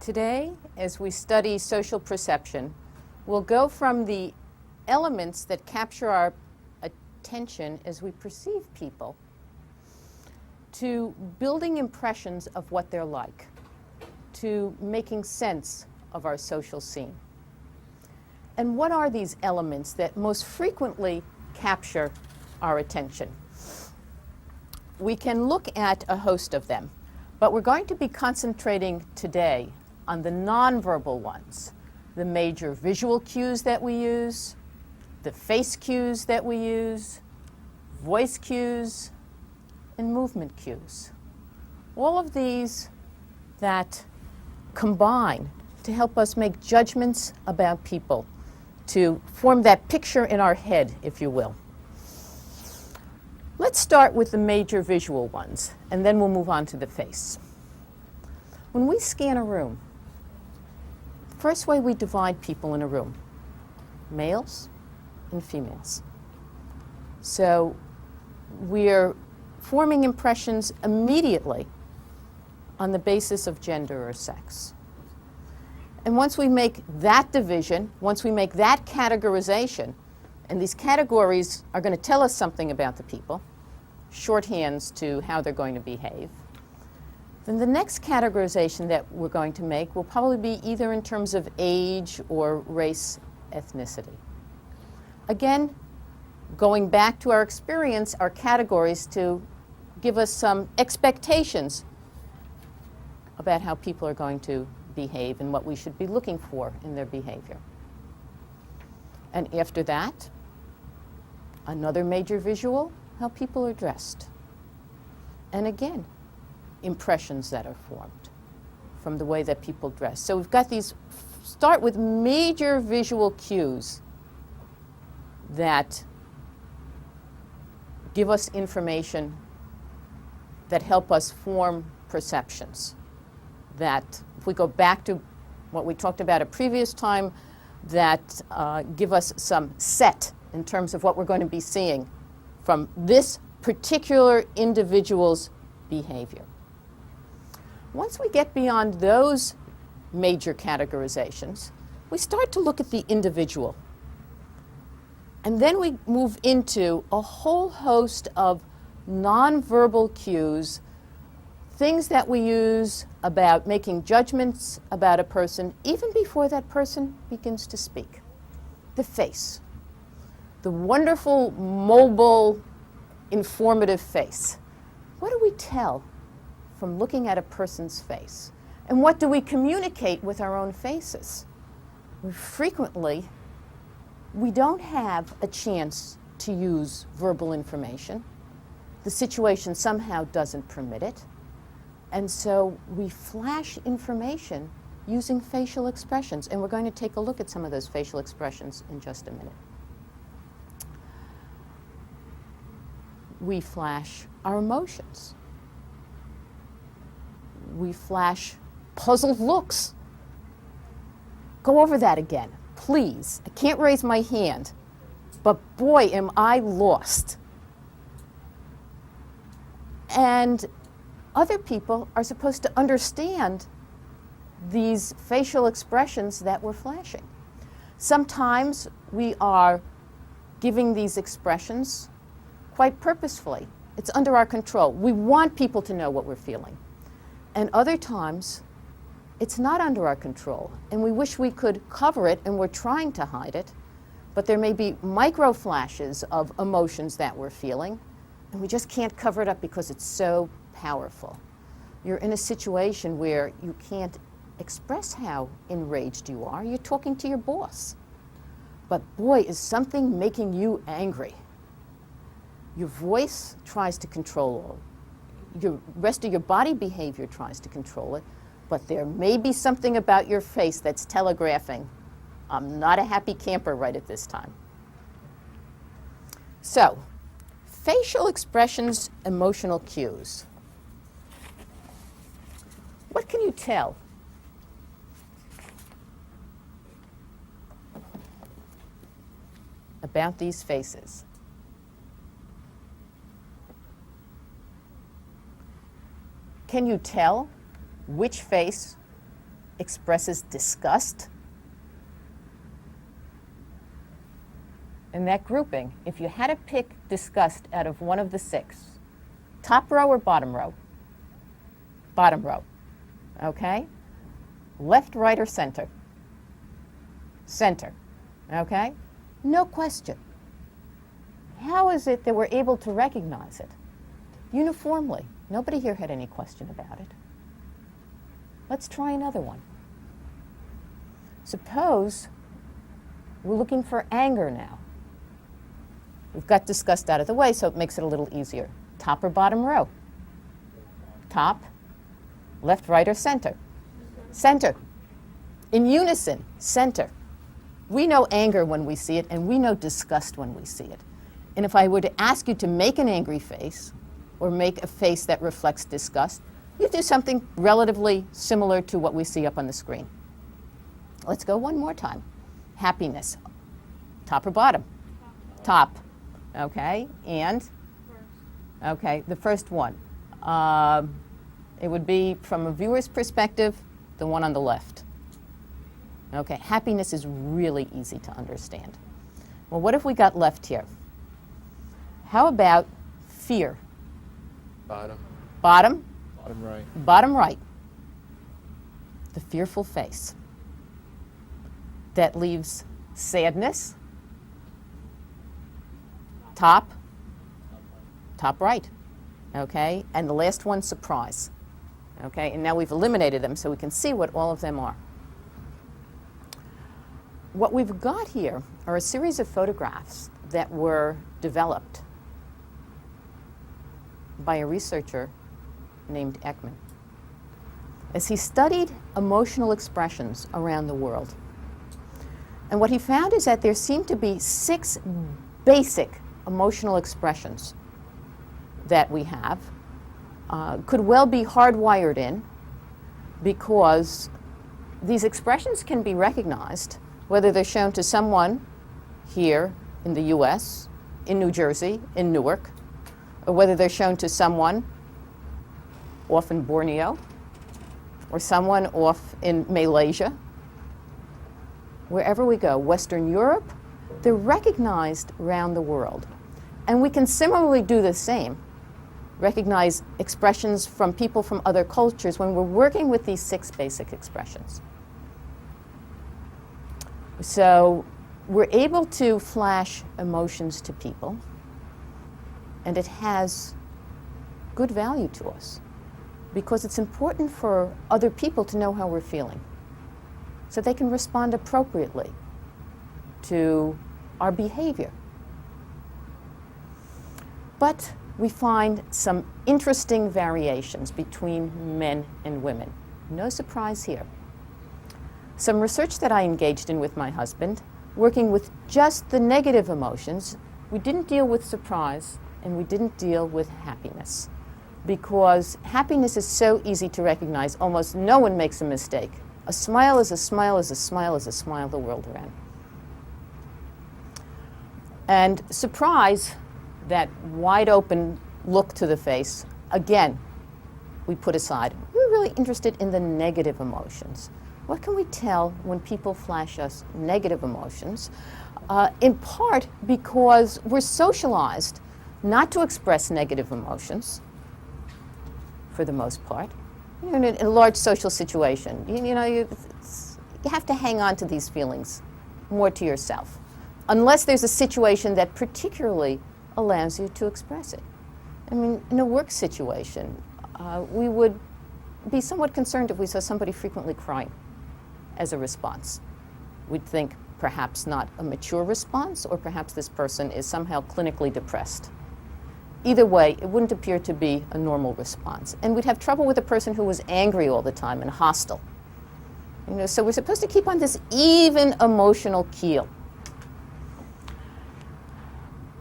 Today, as we study social perception, we'll go from the elements that capture our attention as we perceive people to building impressions of what they're like, to making sense of our social scene. And what are these elements that most frequently capture our attention? We can look at a host of them, but we're going to be concentrating today on the nonverbal ones, the major visual cues that we use, the face cues that we use, voice cues, and movement cues. All of these that combine to help us make judgments about people, to form that picture in our head, if you will. Let's start with the major visual ones, and then we'll move on to the face. When we scan a room, first way we divide people in a room, males and females. So we're forming impressions immediately on the basis of gender or sex. And once we make that division, once we make that categorization, and these categories are going to tell us something about the people, shorthands to how they're going to behave, then the next categorization that we're going to make will probably be either in terms of age or race, ethnicity. Again, going back to our experience, our categories to give us some expectations about how people are going to behave and what we should be looking for in their behavior. And after that, another major visual, how people are dressed. And again, impressions that are formed from the way that people dress. So we've got these, start with major visual cues that give us information that help us form perceptions. That, if we go back to what we talked about a previous time, that give us some set in terms of what we're going to be seeing from this particular individual's behavior. Once we get beyond those major categorizations, we start to look at the individual. And then we move into a whole host of nonverbal cues, things that we use about making judgments about a person even before that person begins to speak. The face, the wonderful, mobile, informative face. What do we tell from looking at a person's face? And what do we communicate with our own faces? Frequently, we don't have a chance to use verbal information. The situation somehow doesn't permit it. And so we flash information using facial expressions. And we're going to take a look at some of those facial expressions in just a minute. We flash our emotions. We flash puzzled looks. Go over that again, please. I can't raise my hand, but boy, am I lost. And other people are supposed to understand these facial expressions that we're flashing. Sometimes we are giving these expressions quite purposefully. It's under our control. We want people to know what we're feeling. And other times, it's not under our control, and we wish we could cover it, and we're trying to hide it, but there may be micro flashes of emotions that we're feeling, and we just can't cover it up because it's so powerful. You're in a situation where you can't express how enraged you are. You're talking to your boss. But boy, is something making you angry. Your voice tries to control it. The rest of your body behavior tries to control it, but there may be something about your face that's telegraphing, I'm not a happy camper right at this time. So, facial expressions, emotional cues. What can you tell about these faces? Can you tell which face expresses disgust. In that grouping, if you had to pick disgust out of one of the 6, top row or bottom row? Bottom row, okay? Left, right, or center? Center, okay? No question. How is it that we're able to recognize it? Uniformly. Nobody here had any question about it. Let's try another one. Suppose we're looking for anger now. We've got disgust out of the way, so it makes it a little easier. Top or bottom row? Top. Left, right, or center? Center. In unison, center. We know anger when we see it, and we know disgust when we see it. And if I were to ask you to make an angry face, or make a face that reflects disgust, you do something relatively similar to what we see up on the screen. Let's go one more time. Happiness. Top or bottom? Top. Okay, and? Okay, the first one. It would be, from a viewer's perspective, the one on the left. Okay, happiness is really easy to understand. Well, what if we got left here? How about fear? Bottom. Bottom? Bottom right. Bottom right. The fearful face. That leaves sadness. Top. Top right. Okay, and the last one, surprise. Okay, and now we've eliminated them so we can see what all of them are. What we've got here are a series of photographs that were developed by a researcher named Ekman, as he studied emotional expressions around the world. And what he found is that there seemed to be 6 basic emotional expressions that we have, could well be hardwired in, because these expressions can be recognized, whether they're shown to someone here in the US, in New Jersey, in Newark, or whether they're shown to someone off in Borneo, or someone off in Malaysia. Wherever we go, Western Europe, they're recognized around the world. And we can similarly do the same, recognize expressions from people from other cultures when we're working with these 6 basic expressions. So we're able to flash emotions to people, and it has good value to us because it's important for other people to know how we're feeling so they can respond appropriately to our behavior. But we find some interesting variations between men and women. No surprise here. Some research that I engaged in with my husband, working with just the negative emotions, we didn't deal with surprise and we didn't deal with happiness, because happiness is so easy to recognize. Almost no one makes a mistake. A smile is a smile is a smile is a smile the world around. And surprise, that wide open look to the face, again, we put aside. We're really interested in the negative emotions. What can we tell when people flash us negative emotions? In part because we're socialized not to express negative emotions, for the most part. You know, in a large social situation, you have to hang on to these feelings more to yourself, unless there's a situation that particularly allows you to express it. I mean, in a work situation, we would be somewhat concerned if we saw somebody frequently crying as a response. We'd think perhaps not a mature response, or perhaps this person is somehow clinically depressed. Either way, it wouldn't appear to be a normal response. And we'd have trouble with a person who was angry all the time and hostile. So we're supposed to keep on this even emotional keel.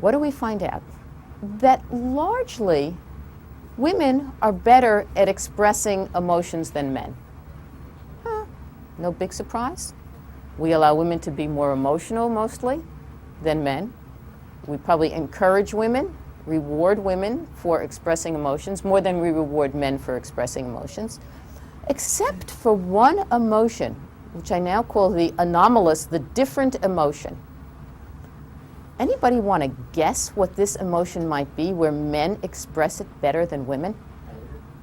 What do we find out? That largely, women are better at expressing emotions than men. No big surprise. We allow women to be more emotional mostly than men. We probably encourage women, reward women for expressing emotions more than we reward men for expressing emotions. except for one emotion, which I now call the anomalous, the different emotion. Anybody want to guess what this emotion might be where men express it better than women?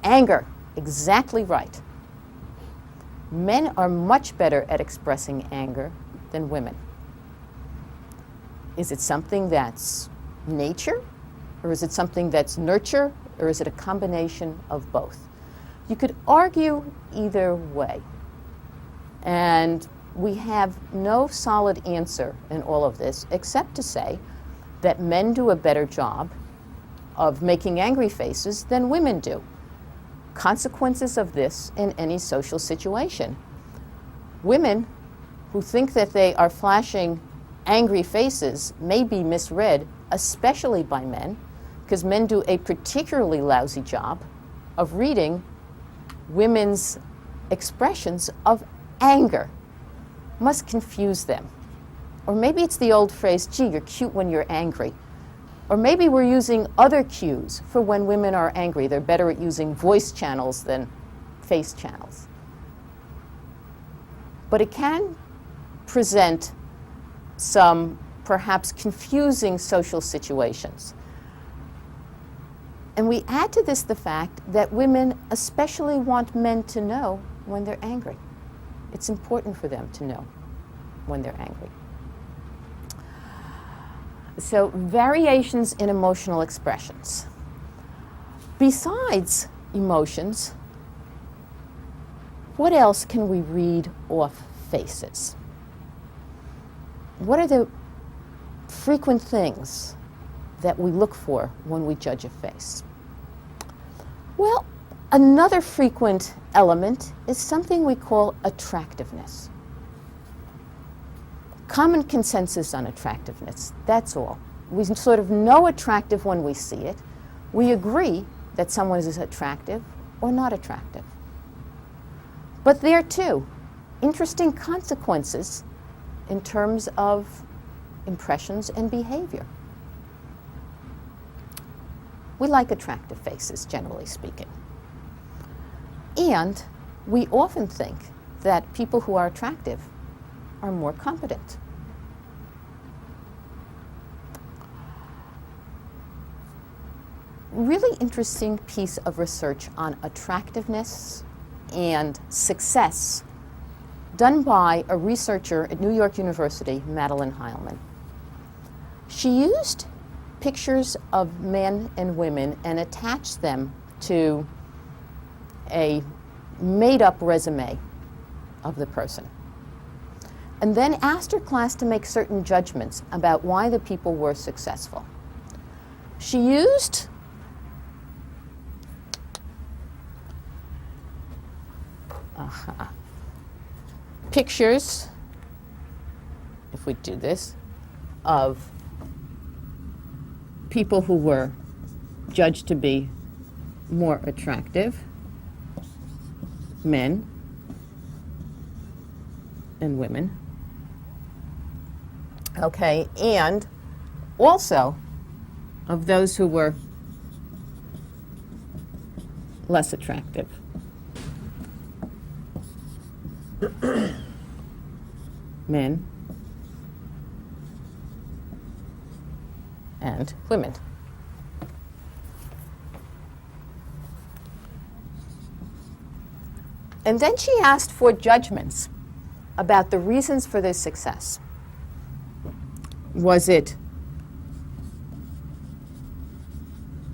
Anger. Exactly right. Men are much better at expressing anger than women. Is it something that's nature, or is it something that's nurture, or is it a combination of both? You could argue either way. And we have no solid answer in all of this, except to say that men do a better job of making angry faces than women do. Consequences of this in any social situation. Women who think that they are flashing angry faces may be misread, especially by men, because men do a particularly lousy job of reading women's expressions of anger. Must confuse them. Or maybe it's the old phrase, gee, you're cute when you're angry. Or maybe we're using other cues for when women are angry. They're better at using voice channels than face channels. But it can present some perhaps confusing social situations. And we add to this the fact that women especially want men to know when they're angry. It's important for them to know when they're angry. So, variations in emotional expressions. Besides emotions, what else can we read off faces? What are the frequent things that we look for when we judge a face? Well, another frequent element is something we call attractiveness. Common consensus on attractiveness, that's all. We sort of know attractive when we see it. We agree that someone is attractive or not attractive. But there too, interesting consequences in terms of impressions and behavior. We like attractive faces, generally speaking. And we often think that people who are attractive are more competent. Really interesting piece of research on attractiveness and success done by a researcher at New York University, Madeline Heilman. She used pictures of men and women and attached them to a made-up resume of the person, and then asked her class to make certain judgments about why the people were successful. She used pictures, if we do this, of people who were judged to be more attractive, men and women. Okay, and also of those who were less attractive. Men and women. And then she asked for judgments about the reasons for this success. Was it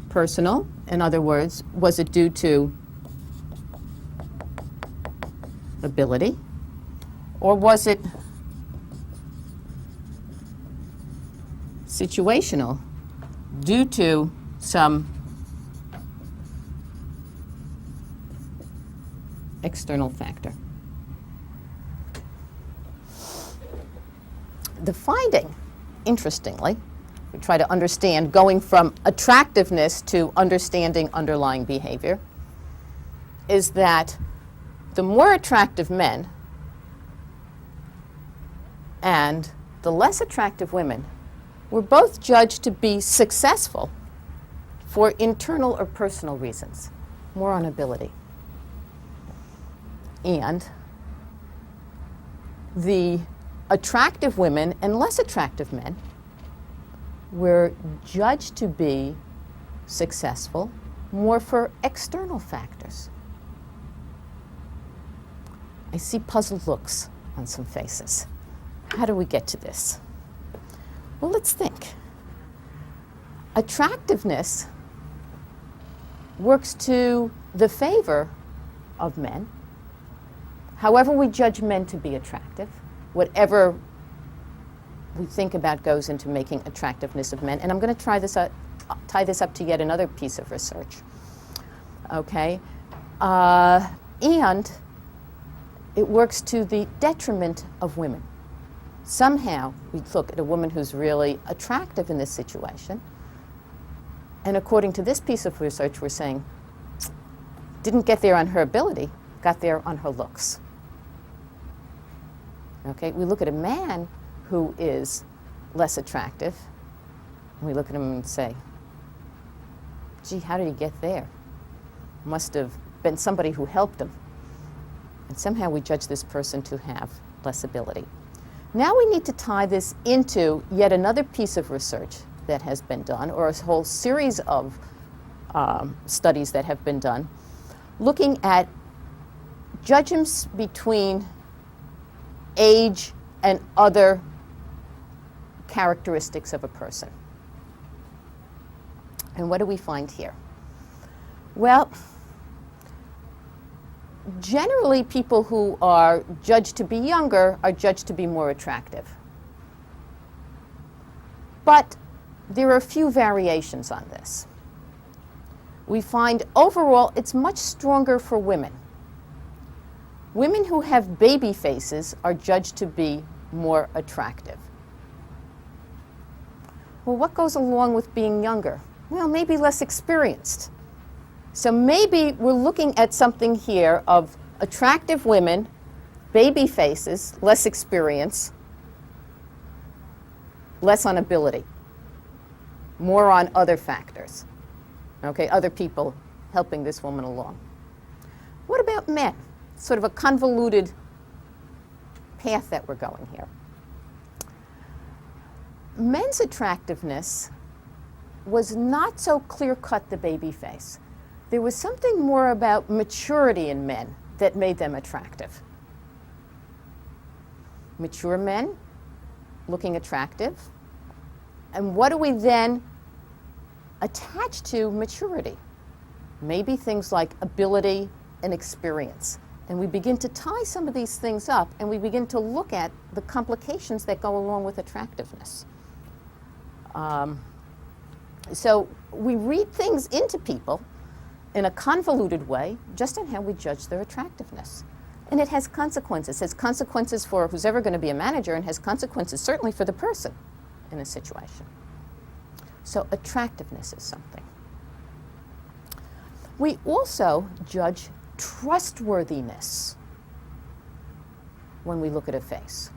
personal? In other words, was it due to ability? Or was it situational due to some external factor? The finding, interestingly, we try to understand going from attractiveness to understanding underlying behavior, is that the more attractive men and the less attractive women were both judged to be successful for internal or personal reasons, more on ability. And the attractive women and less attractive men were judged to be successful more for external factors. I see puzzled looks on some faces. How do we get to this? Well, let's think. Attractiveness works to the favor of men. However we judge men to be attractive, whatever we think about goes into making attractiveness of men. And I'm going to tie this up to yet another piece of research. Okay? And it works to the detriment of women. Somehow we look at a woman who's really attractive in this situation, and according to this piece of research, we're saying, didn't get there on her ability, got there on her looks. Okay, we look at a man who is less attractive, and we look at him and say, gee, how did he get there? Must have been somebody who helped him. And somehow we judge this person to have less ability. Now we need to tie this into yet another piece of research that has been done, or a whole series of studies that have been done, looking at judgments between age and other characteristics of a person. And what do we find here? Well, generally people who are judged to be younger are judged to be more attractive. But there are a few variations on this. We find overall it's much stronger for women. Women who have baby faces are judged to be more attractive. Well, what goes along with being younger? Well, maybe less experienced. So maybe we're looking at something here of attractive women, baby faces, less experience, less on ability, more on other factors. Okay, other people helping this woman along. What about men? Sort of a convoluted path that we're going here. Men's attractiveness was not so clear-cut the baby face. There was something more about maturity in men that made them attractive. Mature men looking attractive. And what do we then attach to maturity? Maybe things like ability and experience. And we begin to tie some of these things up, and we begin to look at the complications that go along with attractiveness. So we read things into people in a convoluted way, just on how we judge their attractiveness. And it has consequences. It has consequences for who's ever going to be a manager, and has consequences certainly for the person in a situation. So attractiveness is something. We also judge trustworthiness when we look at a face.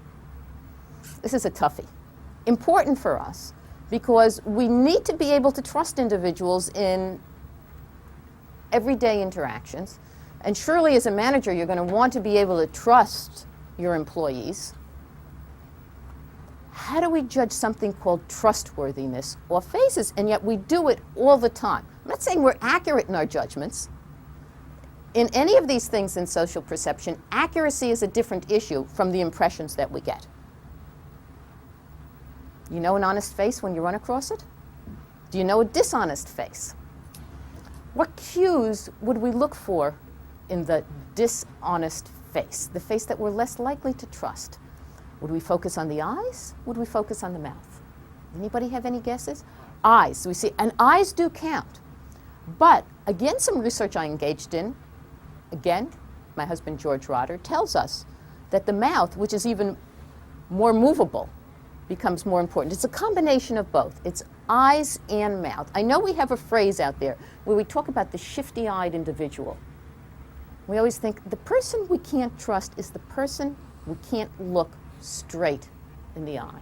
This is a toughie. Important for us because we need to be able to trust individuals in everyday interactions. And surely as a manager, you're going to want to be able to trust your employees. How do we judge something called trustworthiness or faces? And yet we do it all the time. I'm not saying we're accurate in our judgments. In any of these things in social perception, accuracy is a different issue from the impressions that we get. You know an honest face when you run across it? Do you know a dishonest face? What cues would we look for in the dishonest face, the face that we're less likely to trust? Would we focus on the eyes? Would we focus on the mouth? Anybody have any guesses? Eyes, we see, and eyes do count. But again, some research I engaged in, again, my husband George Rotter, tells us that the mouth, which is even more movable, becomes more important. It's a combination of both. It's eyes and mouth. I know we have a phrase out there where we talk about the shifty-eyed individual. We always think the person we can't trust is the person we can't look straight in the eye.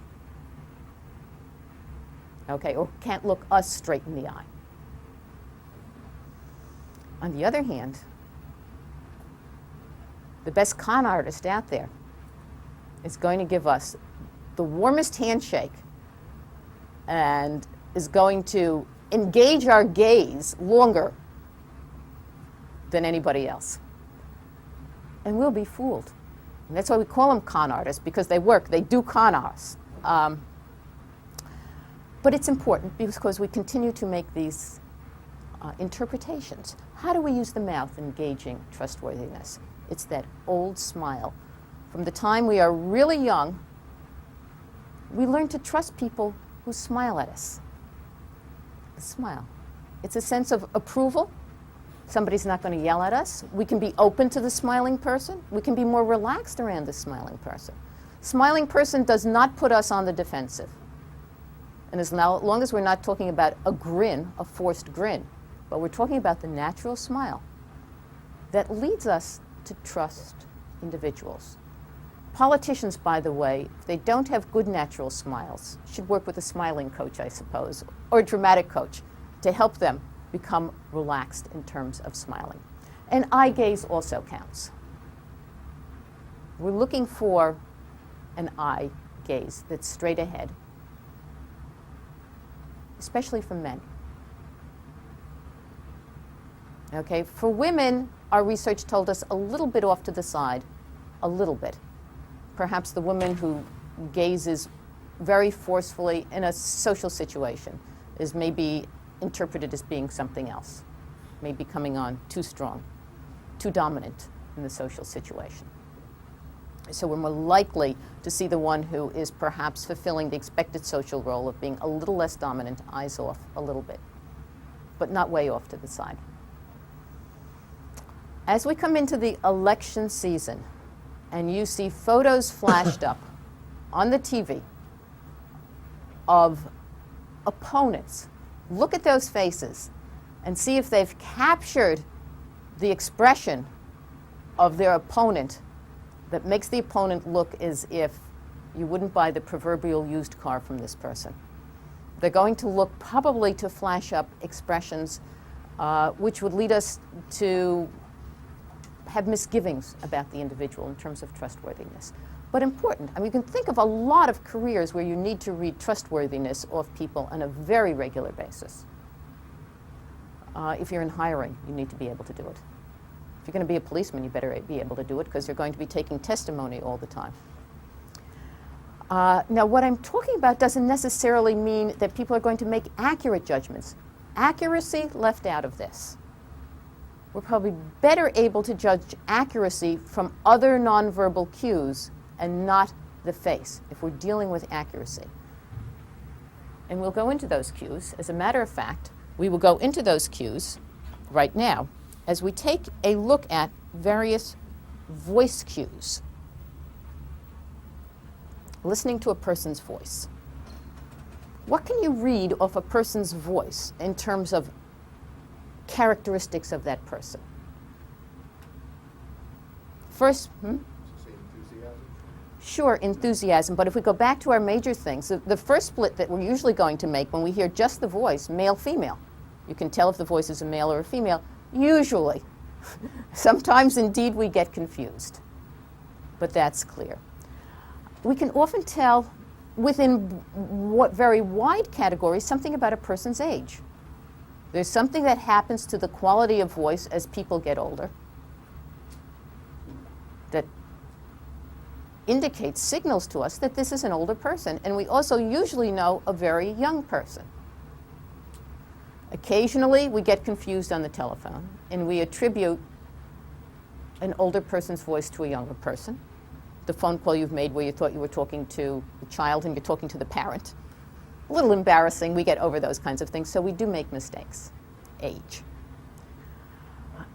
Okay, or can't look us straight in the eye. On the other hand, The best con artist out there is going to give us the warmest handshake and is going to engage our gaze longer than anybody else. And we'll be fooled. And that's why we call them con artists, because they work, they do con us. But it's important because we continue to make these interpretations. How do we use the mouth in gauging trustworthiness? It's that old smile. From the time we are really young, we learn to trust people who smile at us. The smile. It's a sense of approval. Somebody's not going to yell at us. We can be open to the smiling person. We can be more relaxed around the smiling person. Smiling person does not put us on the defensive. And as long as we're not talking about a grin, a forced grin, but we're talking about the natural smile that leads us to trust individuals. Politicians, by the way, if they don't have good natural smiles, should work with a smiling coach, I suppose, or a dramatic coach to help them become relaxed in terms of smiling. And eye gaze also counts. We're looking for an eye gaze that's straight ahead, especially for men. Okay, for women, our research told us a little bit off to the side, a little bit. Perhaps the woman who gazes very forcefully in a social situation is maybe interpreted as being something else, maybe coming on too strong, too dominant in the social situation. So we're more likely to see the one who is perhaps fulfilling the expected social role of being a little less dominant, eyes off a little bit, but not way off to the side. As we come into the election season, and you see photos flashed up on the TV of opponents, look at those faces and see if they've captured the expression of their opponent that makes the opponent look as if you wouldn't buy the proverbial used car from this person. They're going to look probably to flash up expressions which would lead us to have misgivings about the individual in terms of trustworthiness. But important. I mean, you can think of a lot of careers where you need to read trustworthiness of people on a very regular basis. If you're in hiring, you need to be able to do it. If you're going to be a policeman, you better be able to do it because you're going to be taking testimony all the time. Now, what I'm talking about doesn't necessarily mean that people are going to make accurate judgments. Accuracy left out of this. We're probably better able to judge accuracy from other nonverbal cues and not the face, if we're dealing with accuracy. And we'll go into those cues. As a matter of fact, we will go into those cues right now as we take a look at various voice cues. Listening to a person's voice. What can you read off a person's voice in terms of characteristics of that person? First, Enthusiasm? Sure, enthusiasm, but if we go back to our major things, the first split that we're usually going to make when we hear just the voice, male, female. You can tell if the voice is a male or a female, usually. Sometimes, indeed, we get confused, but that's clear. We can often tell within what very wide categories something about a person's age. There's something that happens to the quality of voice as people get older that indicates, signals to us that this is an older person. And we also usually know a very young person. Occasionally, we get confused on the telephone, and we attribute an older person's voice to a younger person. The phone call you've made where you thought you were talking to the child and you're talking to the parent. A little embarrassing. We get over those kinds of things, so we do make mistakes. Age.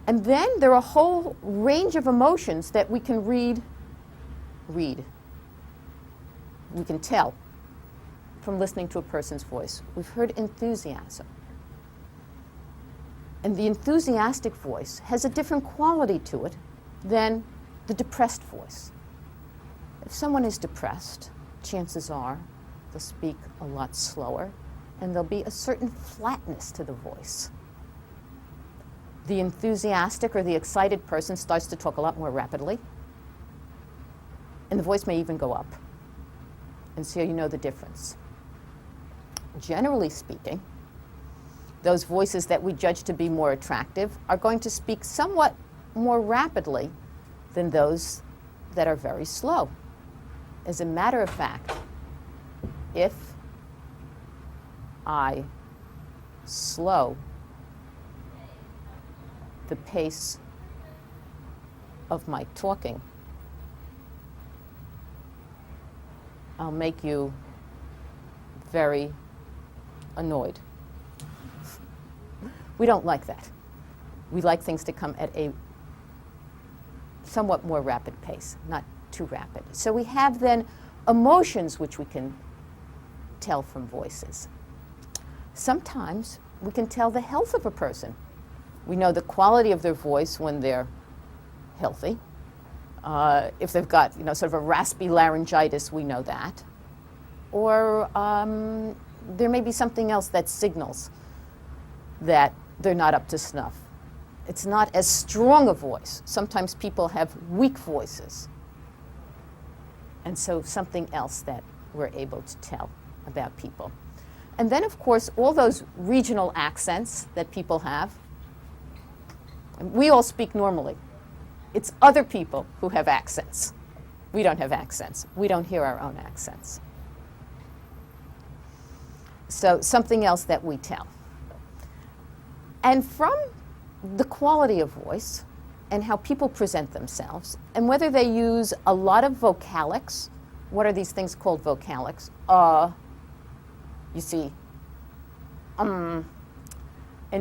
And then there are a whole range of emotions that we can read. We can tell from listening to a person's voice. We've heard enthusiasm. And the enthusiastic voice has a different quality to it than the depressed voice. If someone is depressed, chances are they'll speak a lot slower, and there'll be a certain flatness to the voice. The enthusiastic or the excited person starts to talk a lot more rapidly, And the voice may even go up. And so you know the difference. Generally speaking, those voices that we judge to be more attractive are going to speak somewhat more rapidly than those that are very slow. As a matter of fact, if I slow the pace of my talking, I'll make you very annoyed. We don't like that. We like things to come at a somewhat more rapid pace, not too rapid. So we have then emotions which we can tell from voices. Sometimes we can tell the health of a person. We know the quality of their voice when they're healthy. If they've got, sort of a raspy laryngitis, we know that. Or there may be something else that signals that they're not up to snuff. It's not as strong a voice. Sometimes people have weak voices. And so something else that we're able to tell about people. And then, of course, all those regional accents that people have. We all speak normally. It's other people who have accents. We don't have accents. We don't hear our own accents. So something else that we tell. And from the quality of voice and how people present themselves, and whether they use a lot of vocalics. What are these things called vocalics? You see, in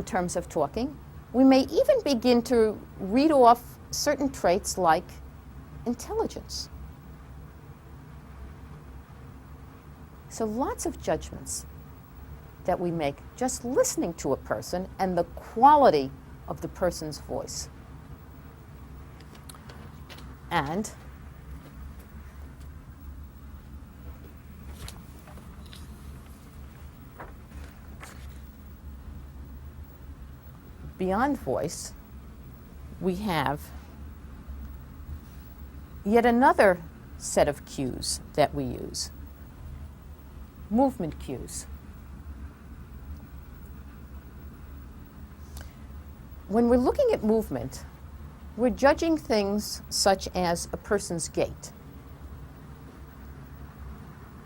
terms of talking. We may even begin to read off certain traits like intelligence. So lots of judgments that we make just listening to a person and the quality of the person's voice. And beyond voice, we have yet another set of cues that we use. Movement cues. When we're looking at movement, we're judging things such as a person's gait.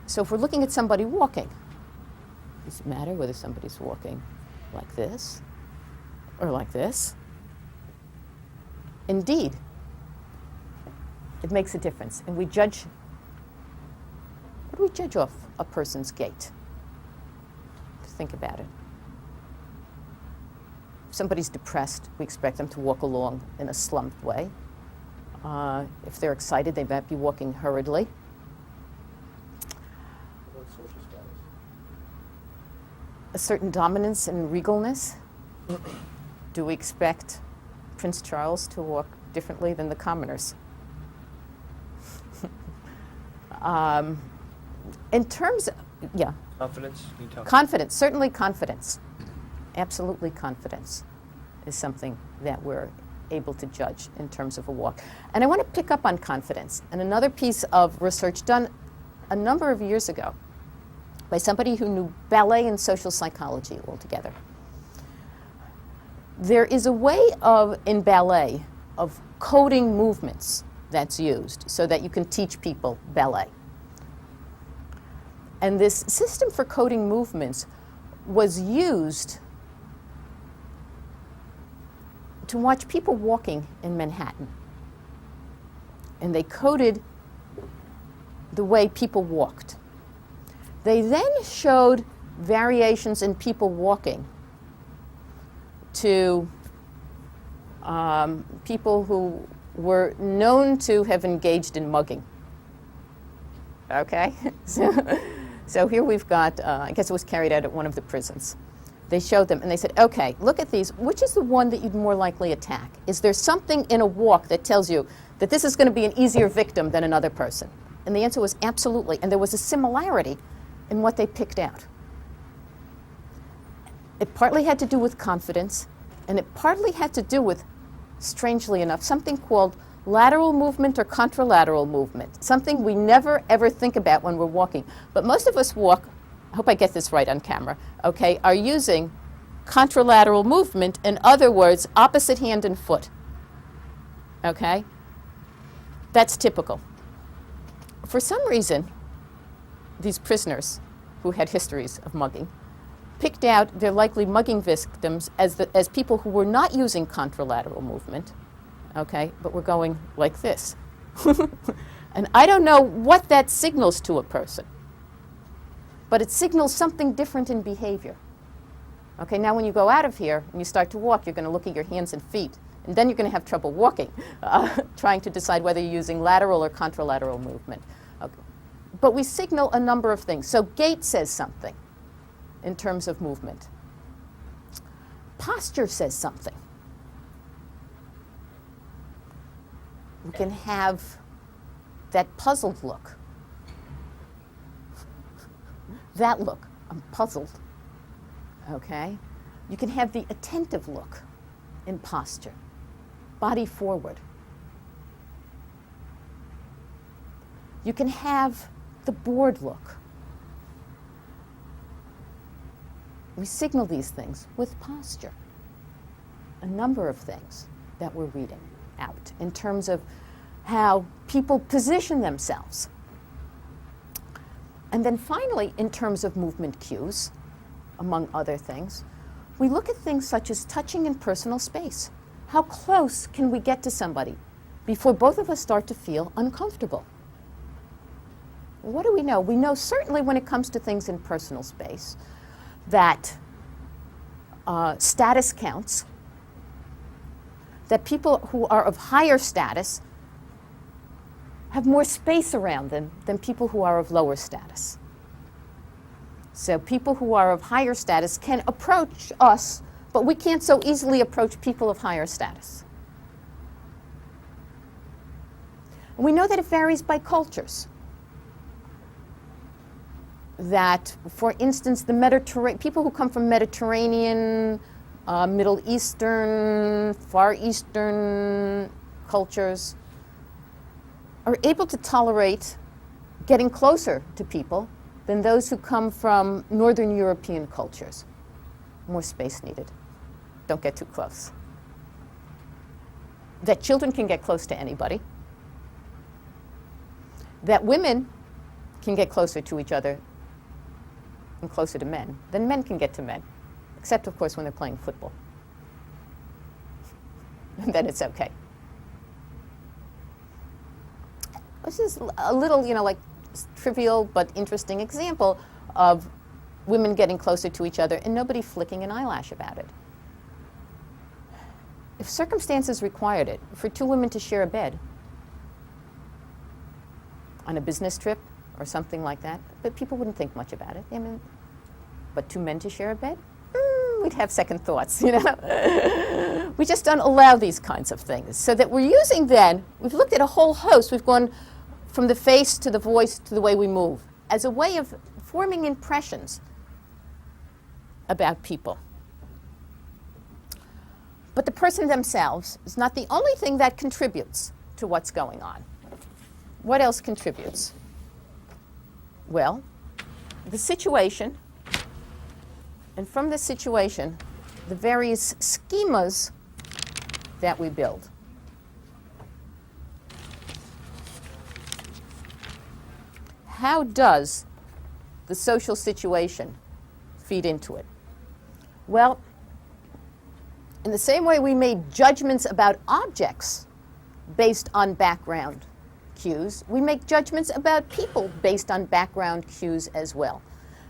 So if we're looking at somebody walking, does it matter whether somebody's walking like this or like this? Indeed, it makes a difference. And we judge, what do we judge off a person's gait? Think about it. If somebody's depressed, we expect them to walk along in a slumped way. If they're excited, they might be walking hurriedly. What about social status? A certain dominance and regalness. Do we expect Prince Charles to walk differently than the commoners? In terms of, yeah. Confidence? Can you tell? Confidence, certainly confidence. Absolutely confidence is something that we're able to judge in terms of a walk. And I want to pick up on confidence. And another piece of research done a number of years ago by somebody who knew ballet and social psychology altogether. There is a way in ballet of coding movements that's used so that you can teach people ballet. And this system for coding movements was used to watch people walking in Manhattan. And they coded the way people walked. They then showed variations in people walking to people who were known to have engaged in mugging. Okay? So here we've got, I guess it was carried out at one of the prisons. They showed them and they said, okay, look at these. Which is the one that you'd more likely attack? Is there something in a walk that tells you that this is going to be an easier victim than another person? And the answer was absolutely. And there was a similarity in what they picked out. It partly had to do with confidence, and it partly had to do with, strangely enough, something called Lateral movement or contralateral movement, something we never ever think about when we're walking. But most of us walk, I hope I get this right on camera, okay, are using contralateral movement, in other words, opposite hand and foot, okay? That's typical. For some reason, these prisoners who had histories of mugging picked out their likely mugging victims as people who were not using contralateral movement, okay, but were going like this. And I don't know what that signals to a person, but it signals something different in behavior. Okay, now when you go out of here and you start to walk, you're going to look at your hands and feet, and then you're going to have trouble walking, trying to decide whether you're using lateral or contralateral movement. Okay. But we signal a number of things. So gait says something in terms of movement. Posture says something. We can have that puzzled look. That look, I'm puzzled. Okay? You can have the attentive look in posture, body forward. You can have the bored look. We signal these things with posture. A number of things that we're reading out in terms of how people position themselves. And then finally, in terms of movement cues, among other things, we look at things such as touching in personal space. How close can we get to somebody before both of us start to feel uncomfortable? What do we know? We know certainly when it comes to things in personal space that status counts, that people who are of higher status have more space around them than people who are of lower status. So people who are of higher status can approach us, but we can't so easily approach people of higher status. And we know that it varies by cultures. That, for instance, the people who come from Mediterranean, Middle Eastern, Far Eastern cultures are able to tolerate getting closer to people than those who come from Northern European cultures. More space needed. Don't get too close. That children can get close to anybody. That women can get closer to each other and closer to men than men can get to men, except, of course, when they're playing football. And then it's okay. This is a little, like trivial but interesting example of women getting closer to each other and nobody flicking an eyelash about it. If circumstances required it, for two women to share a bed on a business trip or something like that, but people wouldn't think much about it. But two men to share a bed? We'd have second thoughts, We just don't allow these kinds of things. So that we're using then, we've looked at a whole host. We've gone from the face to the voice to the way we move as a way of forming impressions about people. But the person themselves is not the only thing that contributes to what's going on. What else contributes? Well, the situation, and from the situation, the various schemas that we build. How does the social situation feed into it? Well, in the same way we made judgments about objects based on background cues, we make judgments about people based on background cues as well.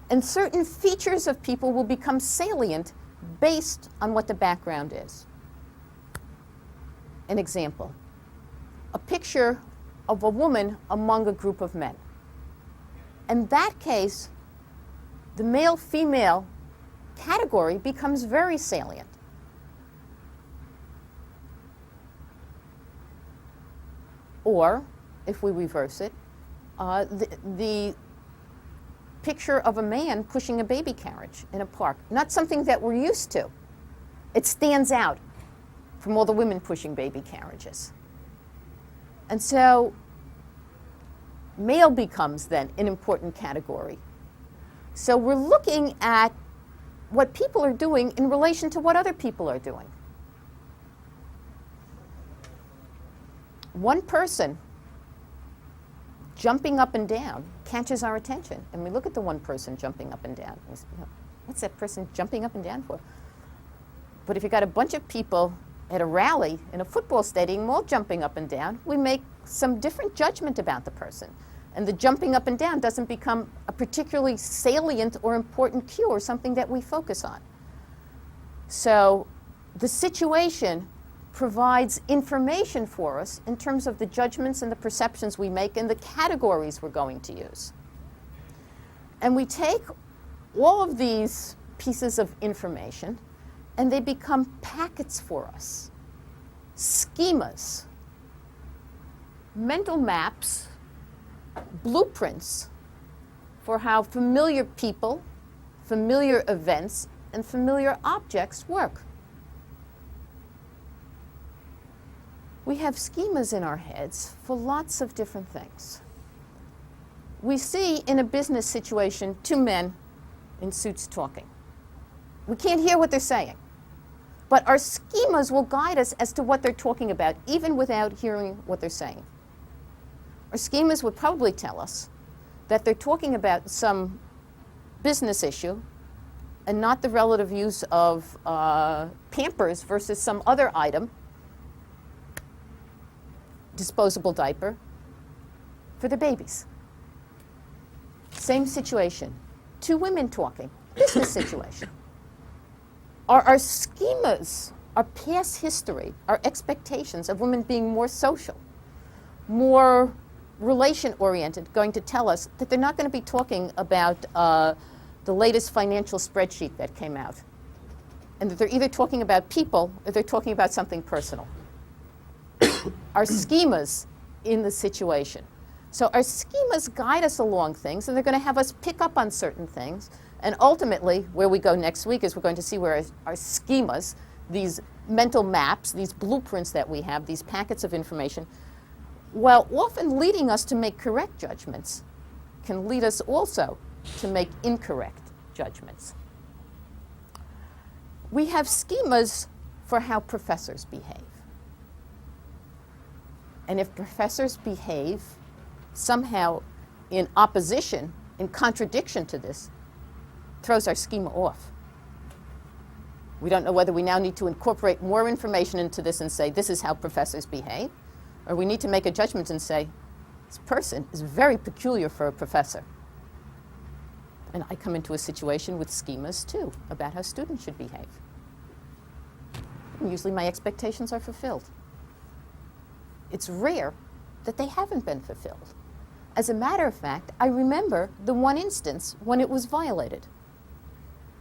And certain features of people will become salient based on what the background is. An example, a picture of a woman among a group of men. In that case, the male-female category becomes very salient. Or, if we reverse it, the picture of a man pushing a baby carriage in a park. Not something that we're used to. It stands out from all the women pushing baby carriages. And so male becomes then an important category. So we're looking at what people are doing in relation to what other people are doing. One person jumping up and down catches our attention, and we look at the one person jumping up and down. We say, what's that person jumping up and down for? But if you've got a bunch of people at a rally in a football stadium all jumping up and down, we make some different judgment about the person. And the jumping up and down doesn't become a particularly salient or important cue or something that we focus on. So the situation provides information for us in terms of the judgments and the perceptions we make and the categories we're going to use. And we take all of these pieces of information and they become packets for us, schemas, mental maps, blueprints for how familiar people, familiar events, and familiar objects work. We have schemas in our heads for lots of different things. We see in a business situation two men in suits talking. We can't hear what they're saying, but our schemas will guide us as to what they're talking about, even without hearing what they're saying. Our schemas would probably tell us that they're talking about some business issue and not the relative use of Pampers versus some other item, disposable diaper, for the babies. Same situation. Two women talking, business situation. Our schemas, our past history, our expectations of women being more social, more relation-oriented, going to tell us that they're not going to be talking about the latest financial spreadsheet that came out, and that they're either talking about people or they're talking about something personal. Our schemas in the situation. So our schemas guide us along things, and they're going to have us pick up on certain things. And ultimately, where we go next week is we're going to see where our schemas, these mental maps, these blueprints that we have, these packets of information, while often leading us to make correct judgments, can lead us also to make incorrect judgments. We have schemas for how professors behave. And if professors behave somehow in opposition, in contradiction to this, throws our schema off. We don't know whether we now need to incorporate more information into this and say, this is how professors behave, or we need to make a judgment and say, this person is very peculiar for a professor. And I come into a situation with schemas, too, about how students should behave. And usually my expectations are fulfilled. It's rare that they haven't been fulfilled. As a matter of fact, I remember the one instance when it was violated.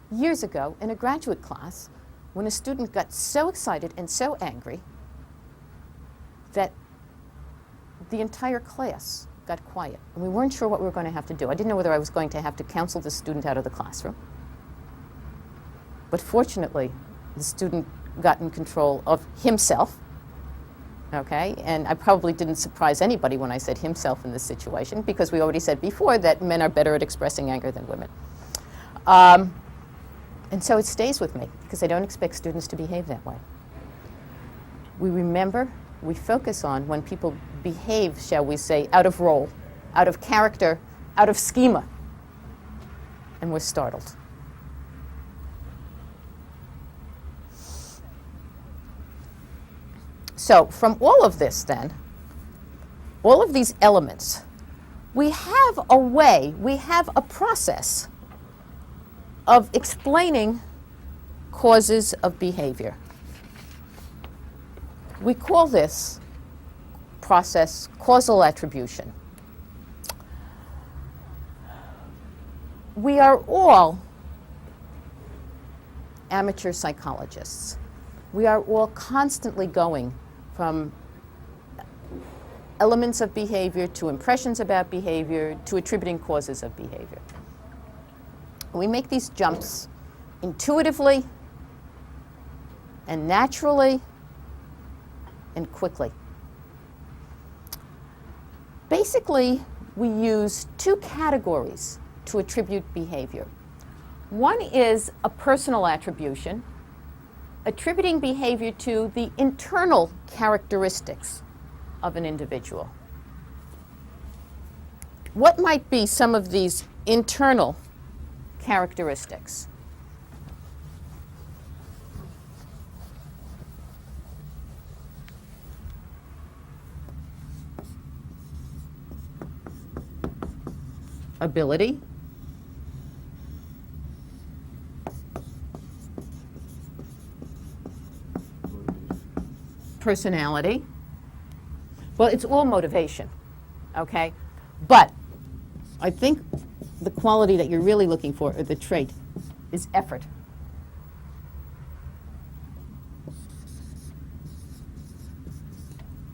Years ago, in a graduate class, when a student got so excited and so angry that the entire class got quiet. And we weren't sure what we were going to have to do. I didn't know whether I was going to have to counsel the student out of the classroom. But fortunately, the student got in control of himself. Okay, and I probably didn't surprise anybody when I said himself in this situation, because we already said before that men are better at expressing anger than women. And so it stays with me, because I don't expect students to behave that way. We remember, we focus on when people behave, shall we say, out of role, out of character, out of schema, and we're startled. So from all of this then, all of these elements, we have a way, we have a process of explaining causes of behavior. We call this process causal attribution. We are all amateur psychologists. We are all constantly going from elements of behavior to impressions about behavior to attributing causes of behavior. We make these jumps intuitively and naturally and quickly. Basically, we use two categories to attribute behavior. One is a personal attribution, attributing behavior to the internal characteristics of an individual. What might be some of these internal characteristics? Ability, personality. Well, it's all motivation, okay? But I think the quality that you're really looking for, or the trait, is effort.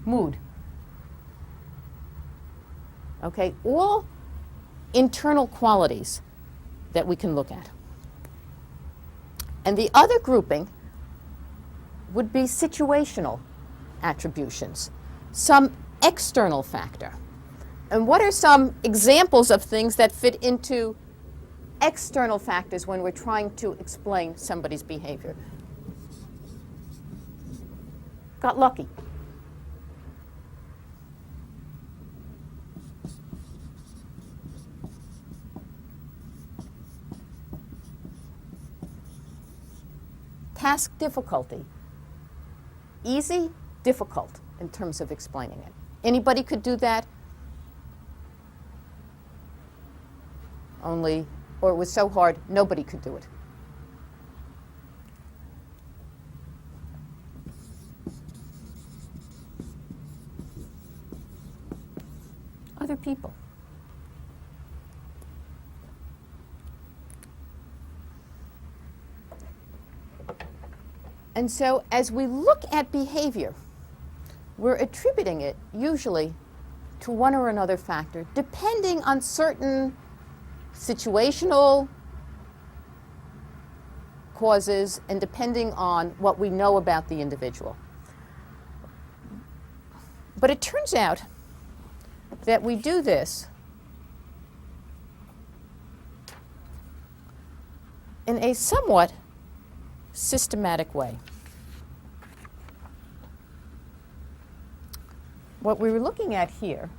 Mood. Okay, all internal qualities that we can look at. And the other grouping would be situational attributions, some external factor. And what are some examples of things that fit into external factors when we're trying to explain somebody's behavior? Got lucky. Task difficulty. Easy, difficult in terms of explaining it. Anybody could do that? Or it was so hard, nobody could do it. Other people. And so as we look at behavior, we're attributing it usually to one or another factor, depending on certain situational causes and depending on what we know about the individual. But it turns out that we do this in a somewhat systematic way. What we were looking at here,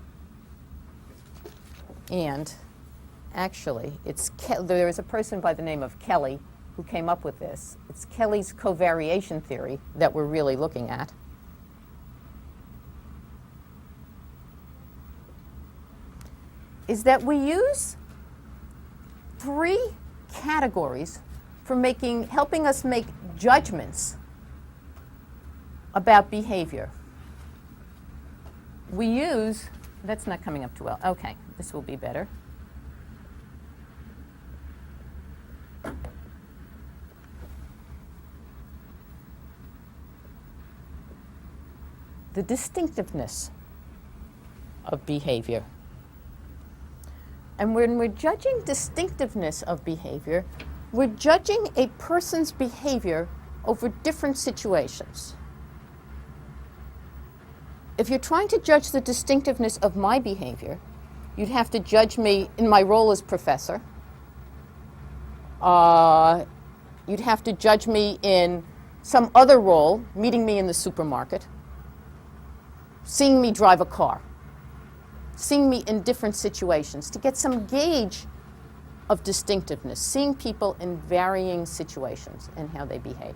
and actually there is a person by the name of Kelly who came up with this. It's Kelly's covariation theory that we're really looking at. Is that we use three categories for helping us make judgments about behavior. We use, that's not coming up too well. Okay, this will be better. The distinctiveness of behavior. And when we're judging distinctiveness of behavior, we're judging a person's behavior over different situations. If you're trying to judge the distinctiveness of my behavior, you'd have to judge me in my role as professor. You'd have to judge me in some other role, meeting me in the supermarket, seeing me drive a car, seeing me in different situations to get some gauge of distinctiveness, seeing people in varying situations and how they behave.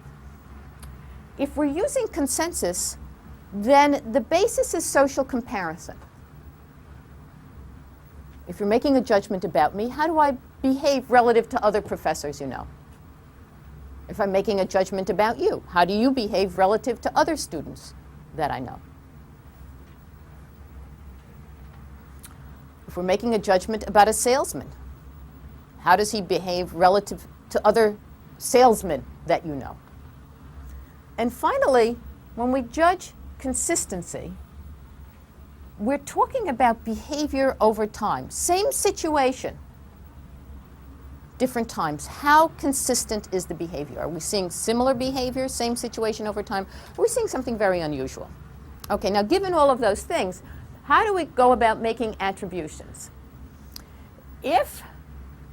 If we're using consensus, then the basis is social comparison. If you're making a judgment about me, how do I behave relative to other professors you know? If I'm making a judgment about you, how do you behave relative to other students that I know? If we're making a judgment about a salesman, how does he behave relative to other salesmen that you know? And finally, when we judge consistency, we're talking about behavior over time. Same situation, different times. How consistent is the behavior? Are we seeing similar behavior, same situation over time? Are we seeing something very unusual? Okay, now given all of those things, how do we go about making attributions? If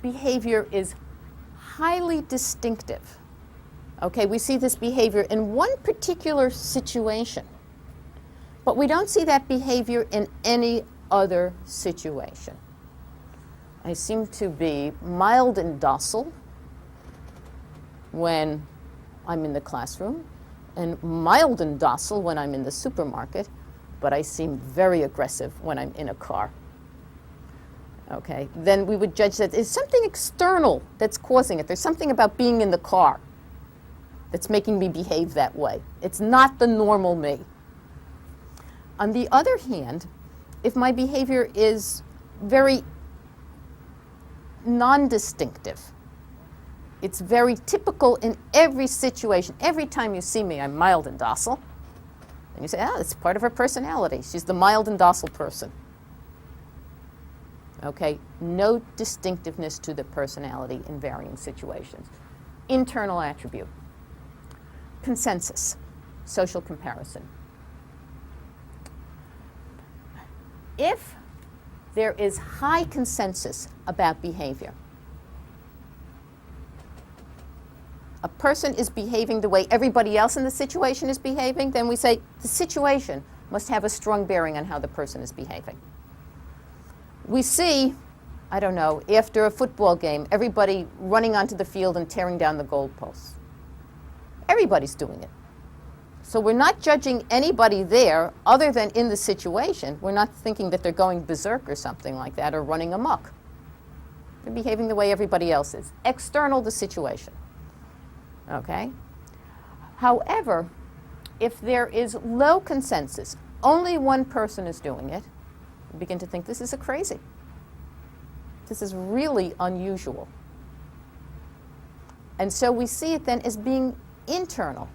behavior is highly distinctive, okay, we see this behavior in one particular situation, but we don't see that behavior in any other situation. I seem to be mild and docile when I'm in the classroom, and mild and docile when I'm in the supermarket, but I seem very aggressive when I'm in a car. Okay, then we would judge that there's something external that's causing it. There's something about being in the car that's making me behave that way. It's not the normal me. On the other hand, if my behavior is very non-distinctive, it's very typical in every situation. Every time you see me, I'm mild and docile. And you say, it's part of her personality. She's the mild and docile person. Okay, no distinctiveness to the personality in varying situations. Internal attribute. Consensus, social comparison. If there is high consensus about behavior, a person is behaving the way everybody else in the situation is behaving, then we say the situation must have a strong bearing on how the person is behaving. We see, I don't know, after a football game, everybody running onto the field and tearing down the goalposts. Everybody's doing it. So we're not judging anybody there other than in the situation. We're not thinking that they're going berserk or something like that or running amok. They're behaving the way everybody else is. External the situation. Okay? However, if there is low consensus, only one person is doing it, we begin to think this is crazy. This is really unusual. And so we see it then as being internal.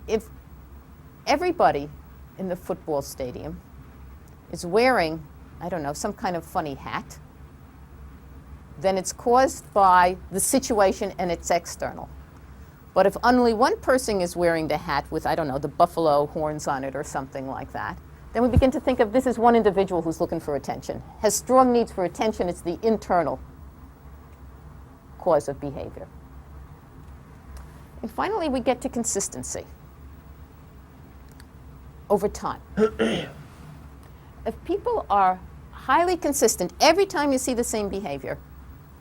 If everybody in the football stadium is wearing, I don't know, some kind of funny hat, then it's caused by the situation and it's external. But if only one person is wearing the hat with, I don't know, the buffalo horns on it or something like that, then we begin to think of this as one individual who's looking for attention, has strong needs for attention. It's the internal cause of behavior. And finally, we get to consistency over time. If people are highly consistent every time you see the same behavior,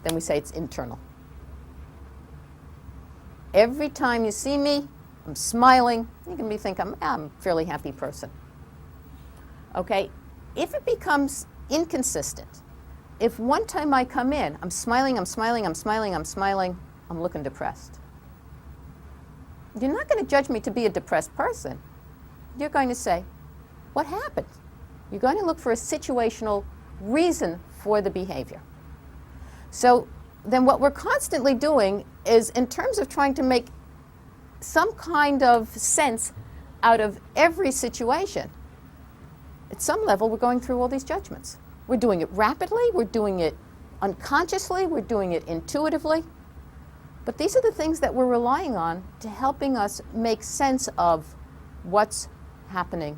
then we say it's internal. Every time you see me, I'm smiling. You can think I'm a fairly happy person. Okay, if it becomes inconsistent, if one time I come in, I'm smiling, I'm smiling, I'm smiling, I'm smiling, I'm looking depressed. You're not going to judge me to be a depressed person. You're going to say, what happened? You're going to look for a situational reason for the behavior. So then what we're constantly doing is, in terms of trying to make some kind of sense out of every situation, at some level we're going through all these judgments. We're doing it rapidly, we're doing it unconsciously, we're doing it intuitively. But these are the things that we're relying on to helping us make sense of what's happening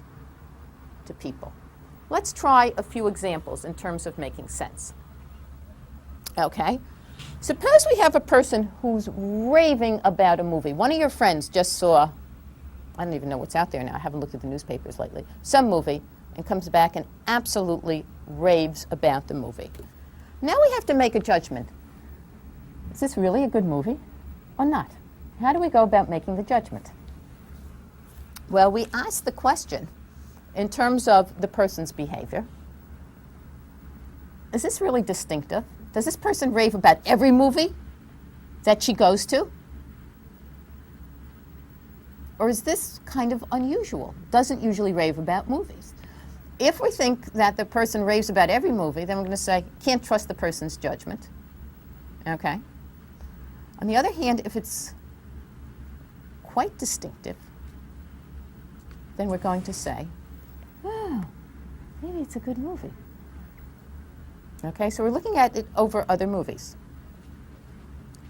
to people. Let's try a few examples in terms of making sense. Okay? Suppose we have a person who's raving about a movie. One of your friends just saw, I don't even know what's out there now, I haven't looked at the newspapers lately, some movie, and comes back and absolutely raves about the movie. Now we have to make a judgment. Is this really a good movie or not? How do we go about making the judgment? Well, we ask the question in terms of the person's behavior. Is this really distinctive? Does this person rave about every movie that she goes to? Or is this kind of unusual? Doesn't usually rave about movies. If we think that the person raves about every movie, then we're going to say, can't trust the person's judgment. Okay? On the other hand, if it's quite distinctive, then we're going to say, oh, maybe it's a good movie. Okay, so we're looking at it over other movies.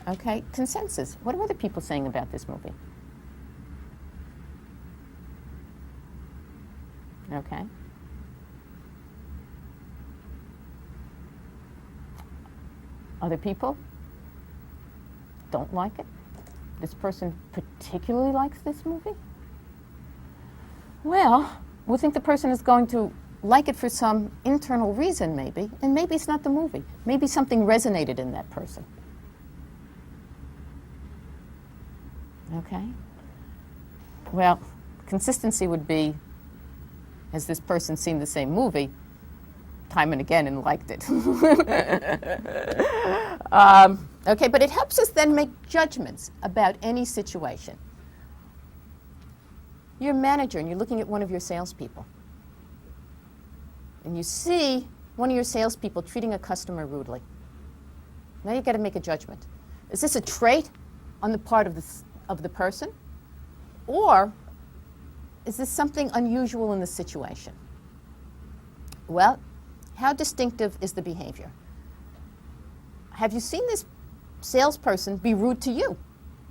Okay, consensus. What are other people saying about this movie? Okay? Other people don't like it. This person particularly likes this movie. Well, we think the person is going to like it for some internal reason maybe, and maybe it's not the movie. Maybe something resonated in that person. Okay? Well, consistency would be, has this person seen the same movie time and again and liked it? Okay, but it helps us then make judgments about any situation. You're a manager and you're looking at one of your salespeople. And you see one of your salespeople treating a customer rudely. Now you've got to make a judgment. Is this a trait on the part of the person? Or is this something unusual in the situation? Well, how distinctive is the behavior? Have you seen this salesperson be rude to you?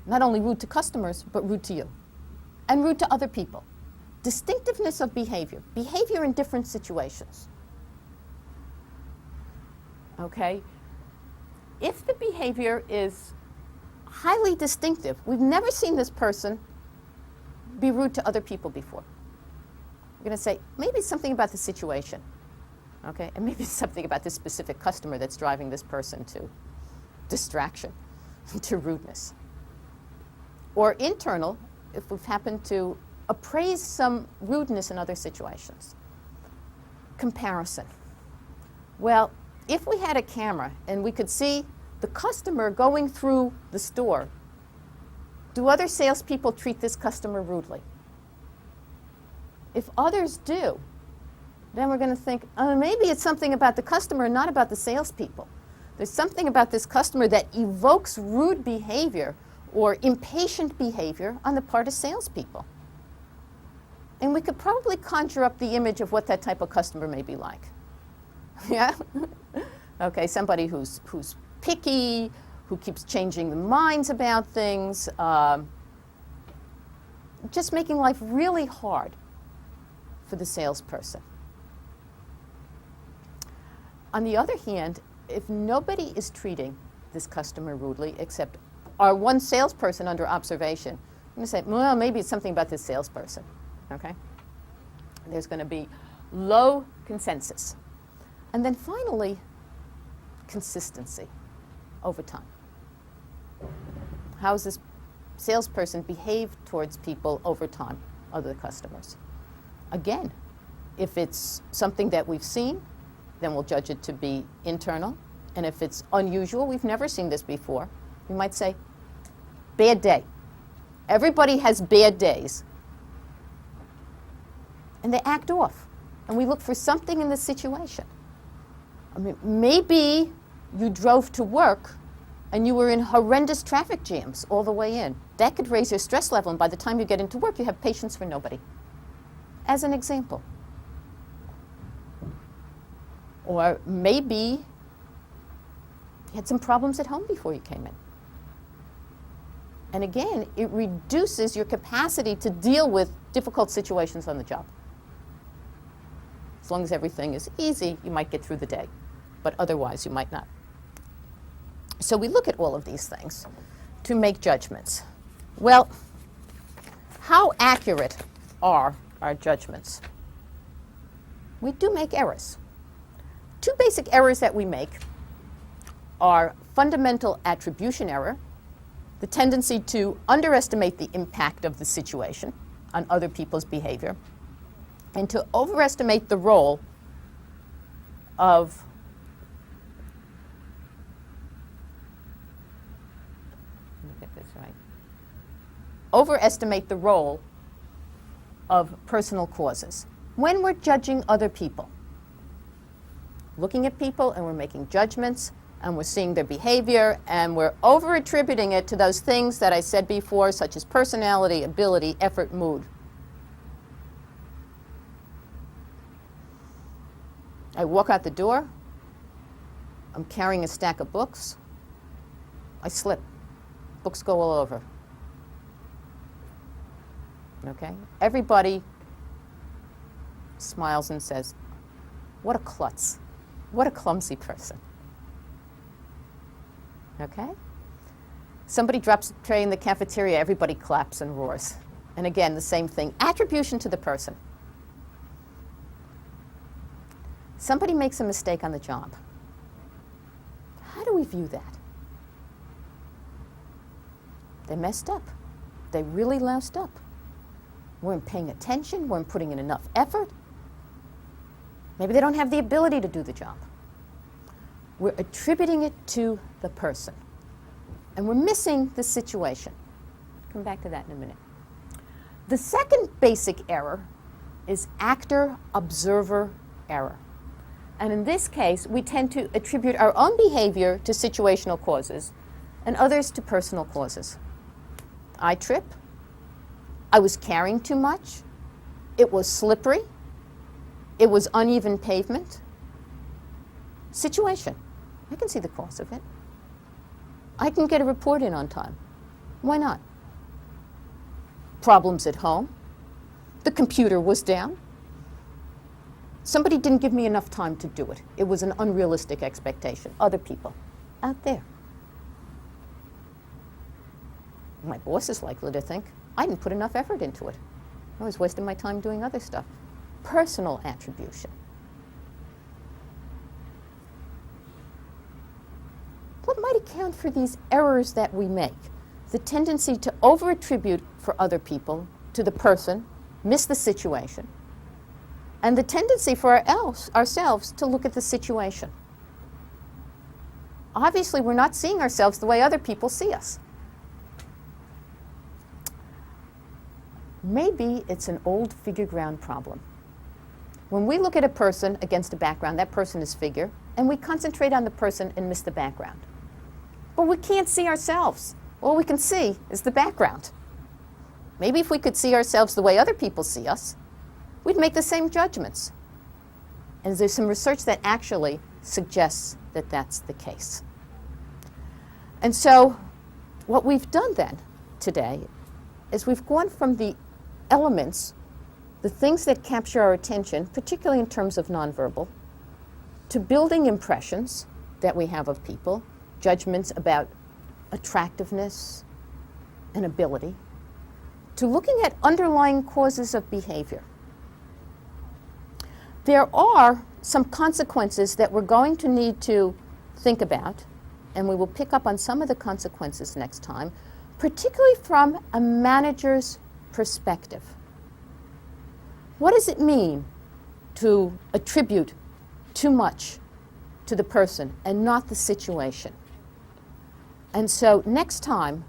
Not only rude to customers, but rude to you. And rude to other people. Distinctiveness of behavior. Behavior in different situations. Okay? If the behavior is highly distinctive, we've never seen this person be rude to other people before. We're going to say, maybe it's something about the situation. Okay? And maybe it's something about this specific customer that's driving this person to distraction, to rudeness. Or internal, if we've happened to appraise some rudeness in other situations. Comparison. Well, if we had a camera and we could see the customer going through the store, do other salespeople treat this customer rudely? If others do, then we're going to think, oh, maybe it's something about the customer, not about the salespeople. There's something about this customer that evokes rude behavior or impatient behavior on the part of salespeople. And we could probably conjure up the image of what that type of customer may be like. Yeah? Okay, somebody who's picky, who keeps changing the minds about things, just making life really hard for the salesperson. On the other hand, if nobody is treating this customer rudely except our one salesperson under observation, I'm going to say, well, maybe it's something about this salesperson. Okay? There's going to be low consensus. And then finally, consistency over time. How does this salesperson behave towards people over time, other customers? Again, if it's something that we've seen, then we'll judge it to be internal. And if it's unusual, we've never seen this before, we might say, bad day. Everybody has bad days. And they act off. And we look for something in the situation. I mean, maybe you drove to work and you were in horrendous traffic jams all the way in. That could raise your stress level, and by the time you get into work, you have patience for nobody. As an example. Or maybe you had some problems at home before you came in. And again, it reduces your capacity to deal with difficult situations on the job. As long as everything is easy, you might get through the day. But otherwise, you might not. So we look at all of these things to make judgments. Well, how accurate are our judgments? We do make errors. Two basic errors that we make are fundamental attribution error, the tendency to underestimate the impact of the situation on other people's behavior, and to overestimate the role of overestimate the role of personal causes. When we're judging other people, looking at people and we're making judgments and we're seeing their behavior and we're over-attributing it to those things that I said before, such as personality, ability, effort, mood. I walk out the door, I'm carrying a stack of books, I slip, books go all over. Okay? Everybody smiles and says, "What a klutz. What a clumsy person." Okay? Somebody drops a tray in the cafeteria, everybody claps and roars. And again, the same thing. Attribution to the person. Somebody makes a mistake on the job. How do we view that? They messed up. They really messed up. Weren't paying attention, weren't putting in enough effort. Maybe they don't have the ability to do the job. We're attributing it to the person. And we're missing the situation. Come back to that in a minute. The second basic error is actor-observer error. And in this case, we tend to attribute our own behavior to situational causes and others to personal causes. I trip. I was carrying too much. It was slippery. It was uneven pavement. Situation. I can see the cause of it. I can get a report in on time. Why not? Problems at home. The computer was down. Somebody didn't give me enough time to do it. It was an unrealistic expectation. Other people out there. My boss is likely to think, I didn't put enough effort into it. I was wasting my time doing other stuff. Personal attribution. What might account for these errors that we make? The tendency to over-attribute for other people to the person, miss the situation, and the tendency for ourselves to look at the situation. Obviously, we're not seeing ourselves the way other people see us. Maybe it's an old figure ground problem. When we look at a person against a background, that person is figure, and we concentrate on the person and miss the background. But we can't see ourselves. All we can see is the background. Maybe if we could see ourselves the way other people see us, we'd make the same judgments. And there's some research that actually suggests that that's the case. And so what we've done then today is we've gone from the elements, the things that capture our attention, particularly in terms of nonverbal, to building impressions that we have of people, judgments about attractiveness and ability, to looking at underlying causes of behavior. There are some consequences that we're going to need to think about, and we will pick up on some of the consequences next time, particularly from a manager's perspective. What does it mean to attribute too much to the person and not the situation? And so next time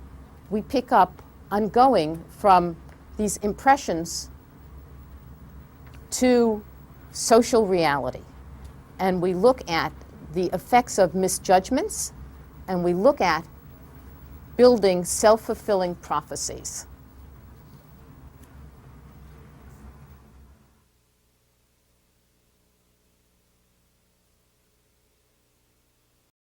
we pick up on going from these impressions to social reality. And we look at the effects of misjudgments, and we look at building self-fulfilling prophecies.